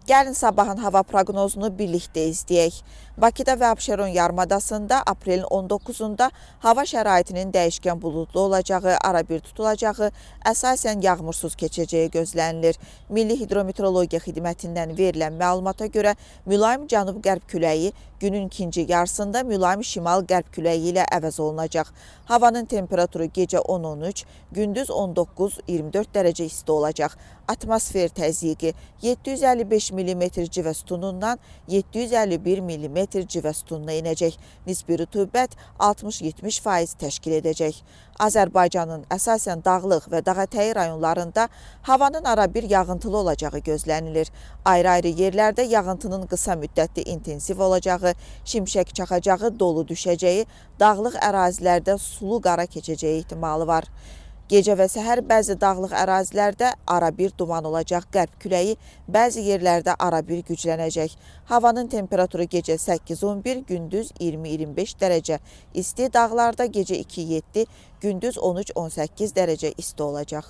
Gəlin sabahın hava proqnozunu birlikdə izləyək. Bakıda və Abşeron yarımadasında aprelin 19-unda hava şəraitinin dəyişkən buludlu olacağı, arabir tutulacağı, əsasən yağmursuz keçəcəyi gözlənilir. Milli Hidrometeorologiya Xidmətindən verilən məlumata görə mülayim cənub-qərb küləyi günün ikinci yarısında mülayim şimal-qərb küləyi ilə əvəz olunacaq. Havanın temperaturu gecə 10-13, gündüz 19-24 dərəcə isti olacaq. Atmosfer təzyiqi 755 mm civə sütunundan 751 mm civə sütununa inəcək. Nisbi rütubət 60-70% təşkil edəcək. Azərbaycanın əsasən dağlıq və dağətəyi rayonlarında havanın arabir yağıntılı olacağı gözlənilir. Ayrı-ayrı yerlərdə yağıntının qısa müddətli intensiv olacağı, şimşək çaxacağı, dolu düşəcəyi, dağlıq ərazilərdə sulu qara keçəcəyi ehtimalı var. Gecə və səhər bəzi dağlıq ərazilərdə arabir duman olacaq, qərb küləyi bəzi yerlərdə arabir güclənəcək. Havanın temperaturu gecə 8-11, gündüz 20-25 dərəcə isti, dağlarda gecə 2-7, gündüz 13-18 dərəcə isti olacaq.